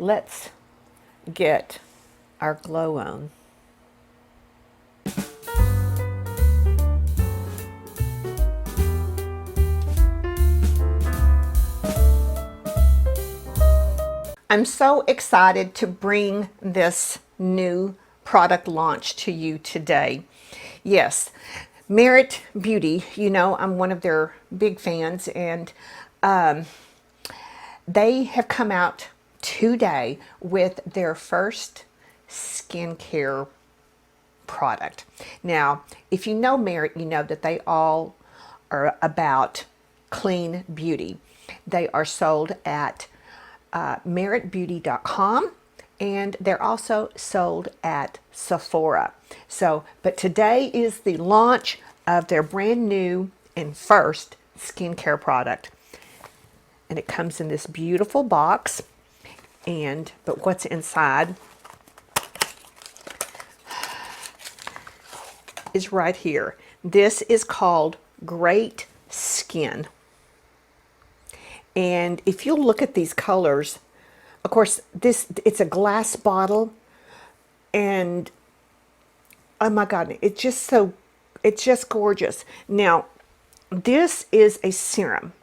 let's get our glow on. I'm so excited to bring this new product launch to you today. Yes, Merit Beauty, you know, I'm one of their big fans, and they have come out today with their first skincare product. Now, if you know Merit, you know that they all are about clean beauty. They are sold at meritbeauty.com, and they're also sold at Sephora. So, but today is the launch of their brand new and first skincare product. And it comes in this beautiful box. But what's inside is right here. This is called Great Skin. And if you look at these colors, of course, it's a glass bottle, and oh my God, it's just gorgeous. Now, this is a serum.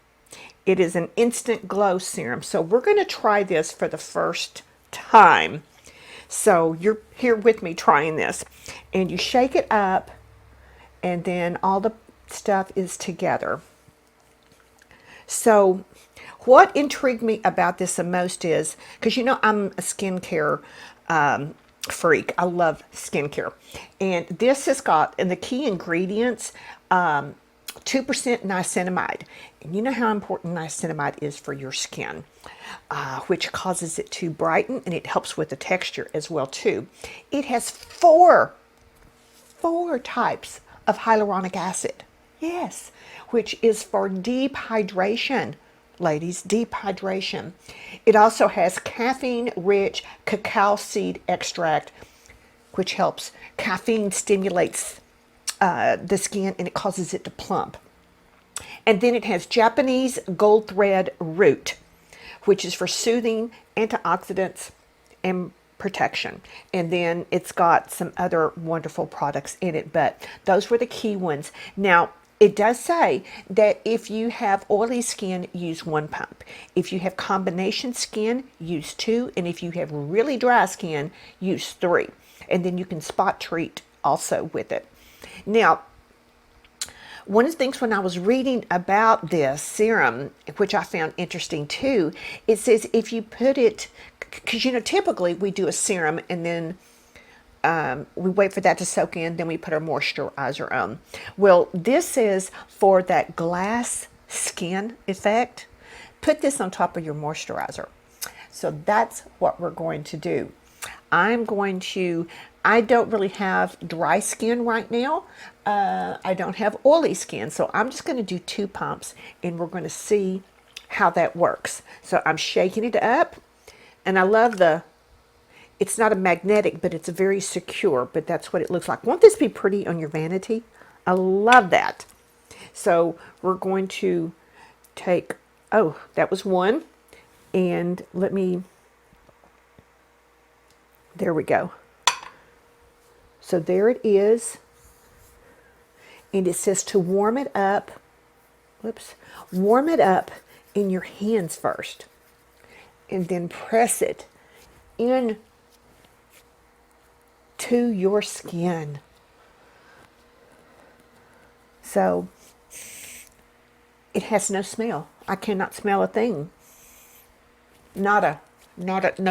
It is an instant glow serum. So we're going to try this for the first time. So you're here with me trying this, and you shake it up, and then all the stuff is together. So what intrigued me about this the most is, because you know I'm a skincare freak. I love skincare. And this has got, in the key ingredients, 2% niacinamide. And you know how important niacinamide is for your skin, which causes it to brighten, and it helps with the texture as well too. It has four types of hyaluronic acid. Yes, which is for deep hydration. Ladies, deep hydration. It also has caffeine-rich cacao seed extract, which helps. Caffeine stimulates the skin, and it causes it to plump. And then it has Japanese gold thread root, which is for soothing, antioxidants, and protection. And then it's got some other wonderful products in it, but those were the key ones. Now, it does say that if you have oily skin, use 1 pump. If you have combination skin, use 2. And if you have really dry skin, use 3. And then you can spot treat also with it. Now, one of the things when I was reading about this serum, which I found interesting too, it says if you put it, because you know typically we do a serum and then we wait for that to soak in, then we put our moisturizer on. Well, this is for that glass skin effect. Put this on top of your moisturizer. So that's what we're going to do. I don't really have dry skin right now. I don't have oily skin, so I'm just going to do 2 pumps, and we're going to see how that works. So I'm shaking it up, and I love it's not a magnetic, but it's very secure, but that's what it looks like. Won't this be pretty on your vanity? I love that. So we're going to take, oh, that was 1. And there we go. So there it is. And it says to warm it up. Whoops. Warm it up in your hands first. And then press it in to your skin. So it has no smell. I cannot smell a thing. No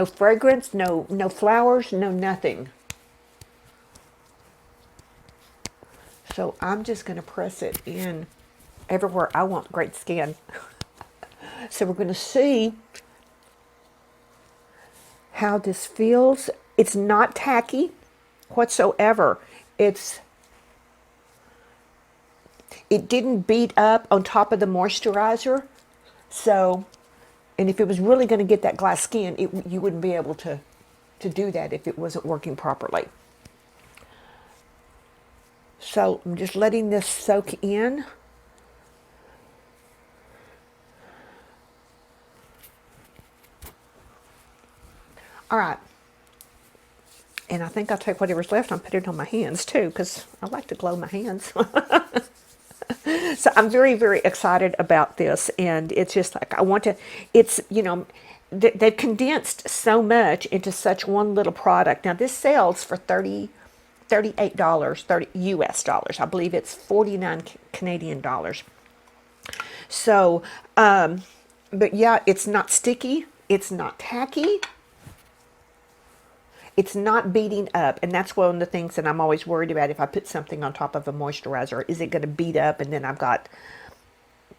fragrance, no flowers, no nothing. So I'm just going to press it in everywhere I want great skin. So we're going to see how this feels. It's not tacky whatsoever. It didn't beat up on top of the moisturizer. So, and if it was really going to get that glass skin, you wouldn't be able to do that if it wasn't working properly. So I'm just letting this soak in. All right. And I think I'll take whatever's left and put it on my hands too, because I like to glow my hands. So I'm very, very excited about this. And it's just like, I want to, it's, you know, they've condensed so much into such one little product. Now this sells for $38, 30 US dollars. I believe it's 49 Canadian dollars. So, but yeah, it's not sticky. It's not tacky. It's not beating up, and that's one of the things that I'm always worried about if I put something on top of a moisturizer. Is it going to beat up, and then I've got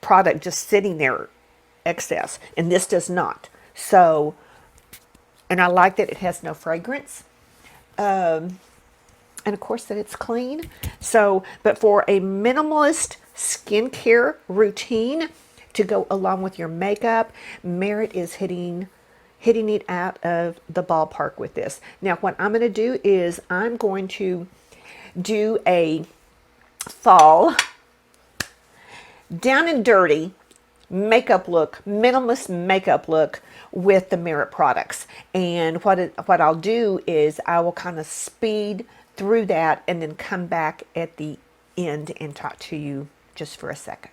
product just sitting there excess, and this does not. So, and I like that it has no fragrance, and of course that it's clean. So, but for a minimalist skincare routine to go along with your makeup, Merit is hitting it out of the ballpark with this. Now, what I'm going to do is I'm going to do a fall down and dirty makeup look, minimalist makeup look with the Merit products. And what I'll do is I will kind of speed through that and then come back at the end and talk to you just for a second.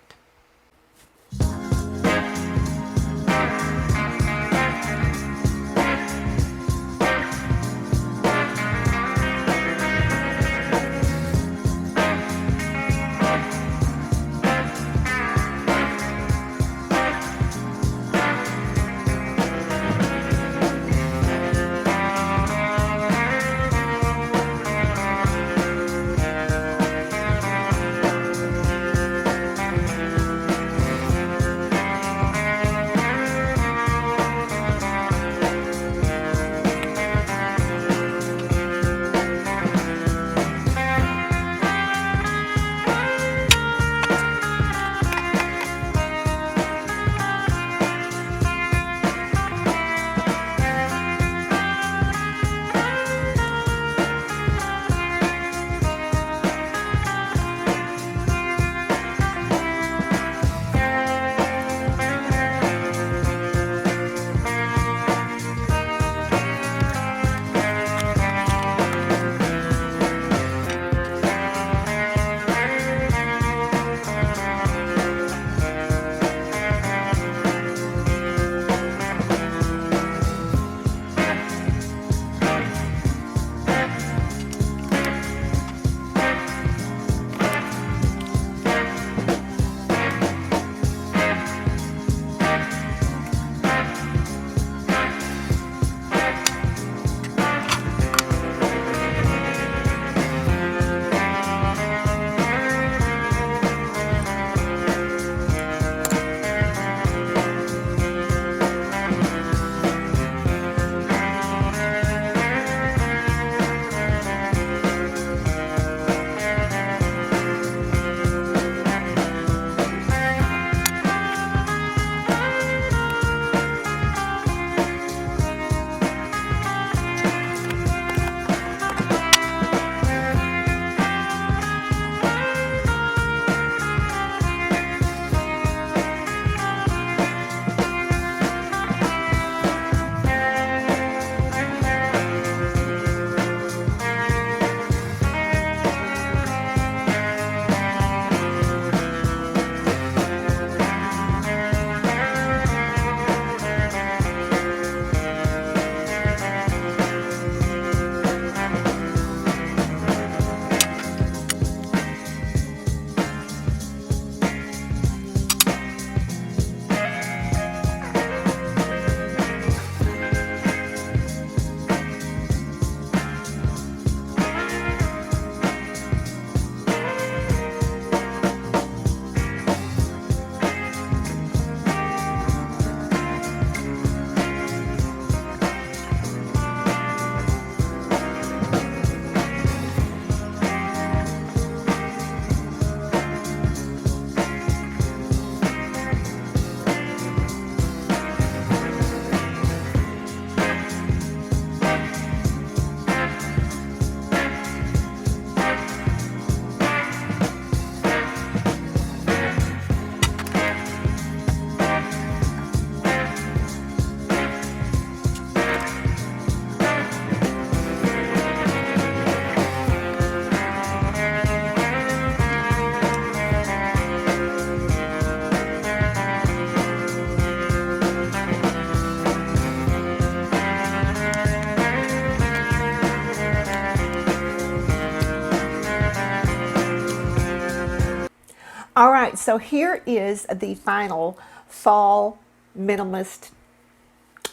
right, so here is the final fall minimalist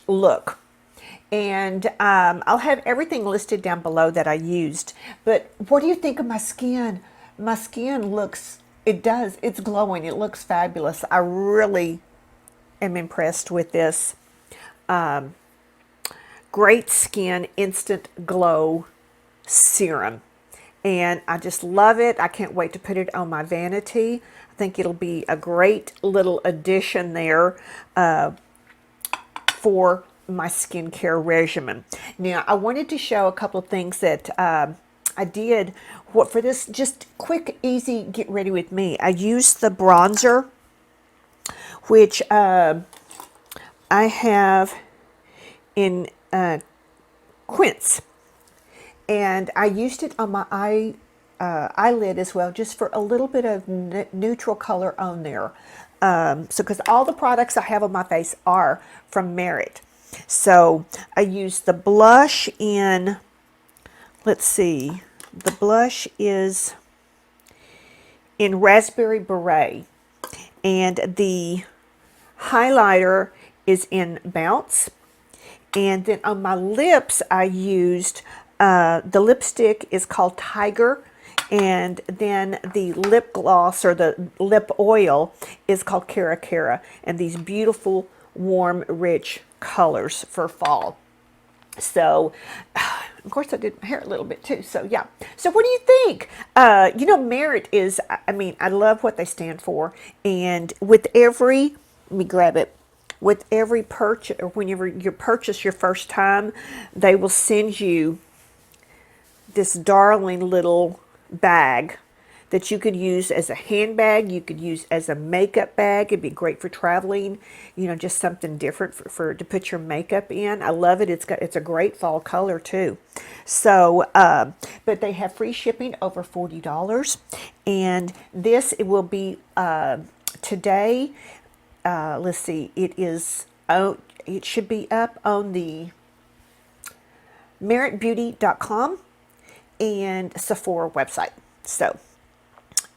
look. And I'll have everything listed down below that I used. But what do you think of my skin? My skin looks, it's glowing. It looks fabulous. I really am impressed with this. Great Skin Instant Glow Serum. And I just love it. I can't wait to put it on my vanity. I think it'll be a great little addition there for my skincare regimen. Now, I wanted to show a couple of things that I did for this just quick, easy, get ready with me. I used the bronzer, which I have in QUINCE. And I used it on my eyelid as well, just for a little bit of neutral color on there. Because all the products I have on my face are from BERET. So I used the blush in, let's see, the blush is in Raspberry Beret. And the highlighter is in Bounce. And then on my lips, I used, the lipstick is called Tiger. And then the lip gloss or the lip oil is called CARA. And these beautiful, warm, rich colors for fall. So, of course, I did my hair a little bit too. So, yeah. So, what do you think? You know, BERET is, I mean, I love what they stand for. And with every, let me grab it. With every purchase, or whenever you purchase your first time, they will send you this darling little bag that you could use as a handbag. You could use as a makeup bag. It'd be great for traveling, you know, just something different for to put your makeup in. I love it. It's a great fall color too. So, but they have free shipping over $40, and this it will be today. Let's see. It is. Oh, it should be up on the MeritBeauty.com and Sephora website. So,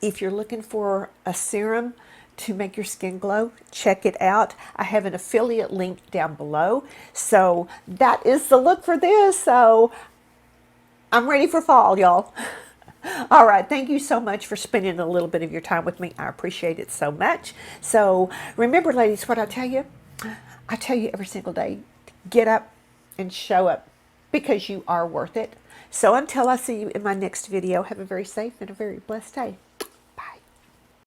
if you're looking for a serum to make your skin glow, check it out. I have an affiliate link down below. So that is the look for this. So I'm ready for fall, y'all. All right, thank you so much for spending a little bit of your time with me. I appreciate it so much. So remember, ladies, what I tell you every single day, get up and show up because you are worth it. So until I see you in my next video, have a very safe and a very blessed day.